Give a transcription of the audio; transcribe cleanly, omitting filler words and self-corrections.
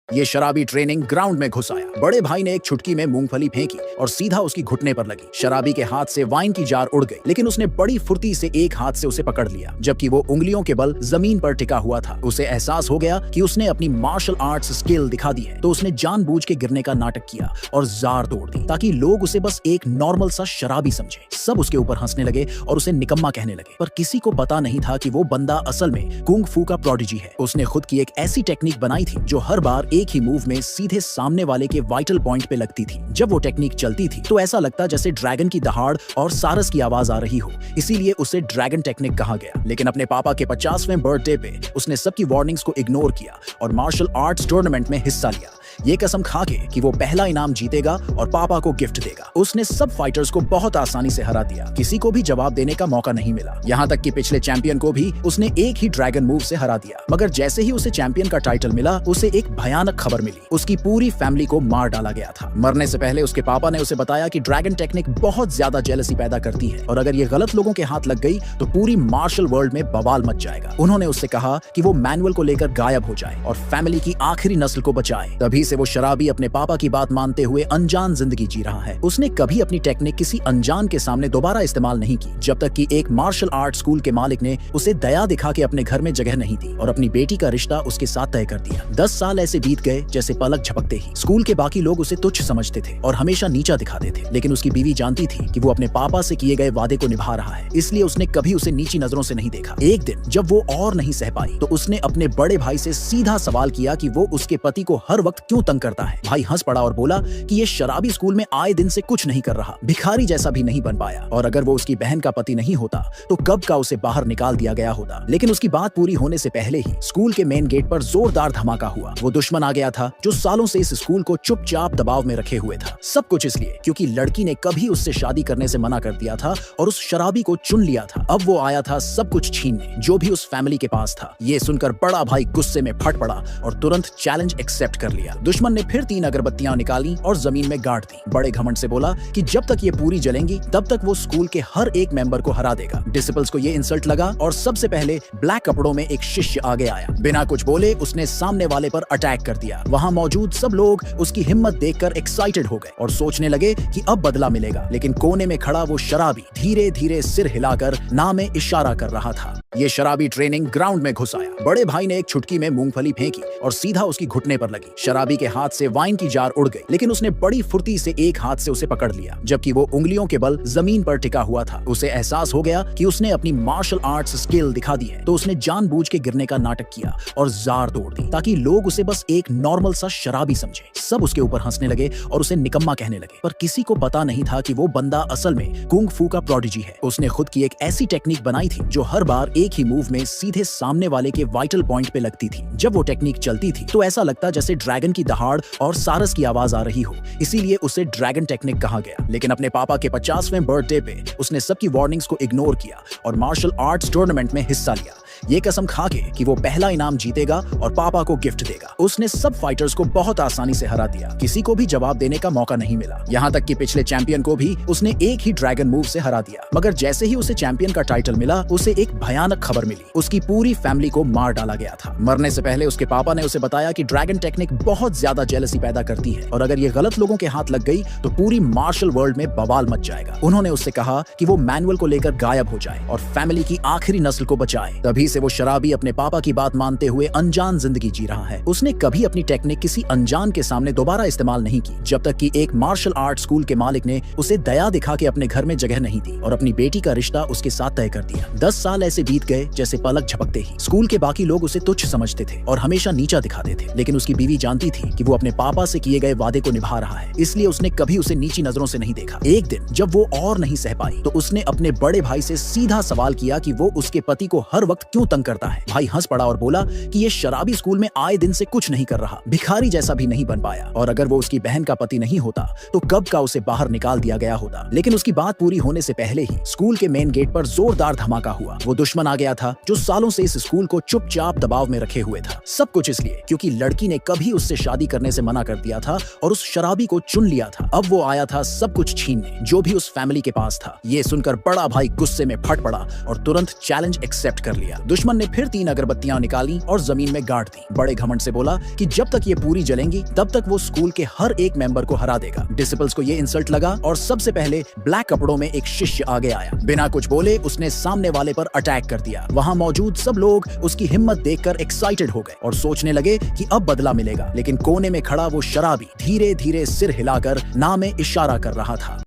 ये शराबी training ground में घुस आया। बड़े भाई ने एक चुटकी में मूंगफली फेंकी और सीधा उसकी घुटने पर लगी। शराबी के हाथ से वाइन की जार उड़ गई, लेकिन उसने बड़ी फुर्ती से एक हाथ से उसे पकड़ लिया, जबकि वो उंगलियों के बल जमीन पर टिका हुआ था। उसे एहसास हो गया कि उसने अपनी मार्शल आर्ट्स स्किल दिखा दी है, तो उसने जानबूझ के गिरने का नाटक किया और जार तोड़ दी ताकि लोग उसे बस एक नॉर्मल सा शराबी समझे। सब उसके ऊपर हंसने लगे और उसे निकम्मा कहने लगे, पर किसी को पता नहीं था कि वो बंदा असल में कुंग फू का प्रोडिजी है। उसने खुद की एक ऐसी टेक्निक बनाई थी जो हर बार एक ही मूव में सीधे सामने वाले के वाइटल पॉइंट पे लगती थी। जब वो टेक्निक चलती थी तो ऐसा लगता जैसे ड्रैगन की दहाड़ और सारस की आवाज आ रही हो, इसीलिए उसे ड्रैगन टेक्निक कहा गया। लेकिन अपने पापा के 50वें बर्थडे पे उसने सबकी वार्निंग्स को इग्नोर किया और मार्शल आर्ट्स टूर्नामेंट में हिस्सा लिया, ये कसम खा के कि वो पहला इनाम जीतेगा और पापा को गिफ्ट देगा। उसने सब फाइटर्स को बहुत आसानी से हरा दिया, किसी को भी जवाब देने का मौका नहीं मिला। यहाँ तक कि पिछले चैंपियन को भी उसने एक ही ड्रैगन मूव से हरा दिया। मगर जैसे ही उसे चैंपियन का टाइटल मिला, उसे एक भयानक खबर मिली, उसकी पूरी फैमिली को मार डाला गया था। मरने से पहले उसके पापा ने उसे बताया कि ड्रैगन टेक्निक बहुत ज्यादा जेलसी पैदा करती है और अगर ये गलत लोगों के हाथ लग गई तो पूरी मार्शल वर्ल्ड में बवाल मच जाएगा। उन्होंने उससे कहा कि वो मैनुअल को लेकर गायब हो जाए और फैमिली की आखिरी नस्ल को बचाए। तभी से वो शराबी अपने पापा की बात मानते हुए अनजान जिंदगी जी रहा है। उसने कभी अपनी टेक्निक किसी अनजान के सामने दोबारा इस्तेमाल नहीं की, जब तक कि एक मार्शल आर्ट स्कूल के मालिक ने उसे दया दिखा के अपने घर में जगह नहीं दी और अपनी बेटी का रिश्ता उसके साथ तय कर दिया। 10 साल ऐसे बीत गए जैसे पलक झपकते ही। स्कूल के बाकी लोग उसे तुच्छ समझते थे और हमेशा नीचा दिखाते थे, लेकिन उसकी बीवी जानती थी कि वो अपने पापा से किए गए वादे को निभा रहा है, इसलिए उसने कभी उसे नीची नजरों से नहीं देखा। एक दिन जब वो और नहीं सह पाई तो उसने अपने बड़े भाई से सीधा सवाल किया कि वो उसके पति को हर वक्त क्यों तंग करता है। भाई हंस पड़ा और बोला कि ये शराबी स्कूल में आए दिन से कुछ नहीं कर रहा, भिखारी जैसा भी नहीं बन पाया, और अगर वो उसकी बहन का पति नहीं होता तो कब का उसे बाहर निकाल दिया गया होता। लेकिन उसकी बात पूरी होने से पहले ही स्कूल के मेन गेट पर जोरदार धमाका हुआ। वो दुश्मन आ गया था जो सालों से इस स्कूल को चुपचाप दबाव में रखे हुए था। सब कुछ इसलिए क्योंकि लड़की ने कभी उससे शादी करने से मना कर दिया था और उस शराबी को चुन लिया था। अब वो आया था सब कुछ छीनने जो भी उस फैमिली के पास था। ये सुनकर बड़ा भाई गुस्से में फट पड़ा और तुरंत चैलेंज एक्सेप्ट कर लिया। दुश्मन ने फिर 3 अगरबत्तियां निकाली और जमीन में गाड़ दी। बड़े घमंड से बोला कि जब तक ये पूरी जलेंगी तब तक वो स्कूल के हर एक मेंबर को हरा देगा। डिसिपल्स को ये इंसल्ट लगा और सबसे पहले ब्लैक कपड़ों में एक शिष्य आगे आया। बिना कुछ बोले उसने सामने वाले पर अटैक कर दिया। वहां मौजूद सब लोग उसकी हिम्मत देखकर एक्साइटेड हो गए और सोचने लगे कि अब बदला मिलेगा। लेकिन कोने में खड़ा वो शराबी धीरे धीरे सिर हिलाकर ना में इशारा कर रहा था। ये शराबी ट्रेनिंग ग्राउंड में घुस आया। बड़े भाई ने एक चुटकी में मूंगफली फेंकी और सीधा उसकी घुटने पर लगी। शराबी के हाथ से वाइन की जार उड़ गई, लेकिन उसने बड़ी फुर्ती से एक हाथ से उसे पकड़ लिया, जबकि वो उंगलियों के बल जमीन पर टिका हुआ था। उसे एहसास हो गया कि उसने अपनी मार्शल आर्ट्स स्किल दिखा दी है, तो उसने जानबूझ के गिरने का नाटक किया और जार तोड़ दी ताकि लोग उसे बस एक नॉर्मल सा शराबी समझे। सब उसके ऊपर हंसने लगे और उसे निकम्मा कहने लगे, पर किसी को पता नहीं था कि वो बंदा असल में कुंग फू का प्रोडिजी है। उसने खुद की एक ऐसी टेक्निक बनाई थी जो हर बार एक ही मूव में सीधे सामने वाले के वाइटल पॉइंट पे लगती थी। जब वो टेक्निक चलती थी तो ऐसा लगता जैसे ड्रैगन की दहाड़ और सारस की आवाज आ रही हो, इसीलिए उसे ड्रैगन टेक्निक कहा गया। लेकिन अपने पापा के 50वें बर्थडे पे उसने सबकी वार्निंग्स को इग्नोर किया और मार्शल आर्ट्स टूर्नामेंट में हिस्सा लिया, ये कसम खा के कि वो पहला इनाम जीतेगा और पापा को गिफ्ट देगा। उसने सब फाइटर्स को बहुत आसानी से हरा दिया, किसी को भी जवाब देने का मौका नहीं मिला। यहाँ तक कि पिछले चैंपियन को भी उसने एक ही ड्रैगन मूव से हरा दिया। मगर जैसे ही उसे चैंपियन का टाइटल मिला, उसे एक भयानक खबर मिली, उसकी पूरी फैमिली को मार डाला गया था। मरने से पहले उसके पापा ने उसे बताया कि ड्रैगन टेक्निक बहुत ज्यादा जेलसी पैदा करती है और अगर ये गलत लोगों के हाथ लग गई तो पूरी मार्शल वर्ल्ड में बवाल मच जाएगा। उन्होंने उससे कहा कि वो मैनुअल को लेकर गायब हो जाए और फैमिली की आखिरी नस्ल को बचाए। तभी से वो शराबी अपने पापा की बात मानते हुए अनजान जिंदगी जी रहा है। उसने कभी अपनी टेक्निक किसी अनजान के सामने दोबारा इस्तेमाल नहीं की, जब तक कि एक मार्शल आर्ट स्कूल के मालिक ने उसे दया दिखा के अपने घर में जगह नहीं दी और अपनी बेटी का रिश्ता उसके साथ तय कर दिया। 10 साल ऐसे बीत गए जैसे पलक झपकते ही। स्कूल के बाकी लोग उसे तुच्छ समझते थे और हमेशा नीचा दिखाते थे, लेकिन उसकी बीवी जानती थी कि वो अपने पापा से किए गए वादे को निभा रहा है, इसलिए उसने कभी उसे नीची नजरों से नहीं देखा। एक दिन जब वो और नहीं सह पाई तो उसने अपने बड़े भाई से सीधा सवाल किया कि वो उसके पति को हर वक्त क्यों तंग करता है। भाई हंस पड़ा और बोला कि ये शराबी स्कूल में आए दिन से कुछ नहीं कर रहा, भिखारी जैसा भी नहीं बन पाया, और अगर वो उसकी बहन का पति नहीं होता तो कब का उसे बाहर निकाल दिया गया होता। लेकिन उसकी बात पूरी होने से पहले ही स्कूल के मेन गेट पर जोरदार धमाका हुआ। वो दुश्मन आ गया था जो सालों से इस स्कूल को चुपचाप दबाव में रखे हुए था। सब कुछ इसलिए क्योंकि लड़की ने कभी उससे शादी करने से मना कर दिया था और उस शराबी को चुन लिया था। अब वो आया था सब कुछ छीनने जो भी उस फैमिली के पास था। ये सुनकर बड़ा भाई गुस्से में फट पड़ा और तुरंत चैलेंज एक्सेप्ट कर लिया। दुश्मन ने फिर 3 अगरबत्तियां निकाली और जमीन में गाड़ दी। बड़े घमंड से बोला कि जब तक ये पूरी जलेंगी तब तक वो स्कूल के हर एक मेंबर को हरा देगा। डिसिपल्स को ये इंसल्ट लगा और सबसे पहले ब्लैक कपड़ों में एक शिष्य आगे आया। बिना कुछ बोले उसने सामने वाले पर अटैक कर दिया। वहां मौजूद सब लोग उसकी हिम्मत देखकर एक्साइटेड हो गए और सोचने लगे कि अब बदला मिलेगा, लेकिन कोने में खड़ा वो शराबी धीरे धीरे सिर हिलाकर ना में इशारा कर रहा था।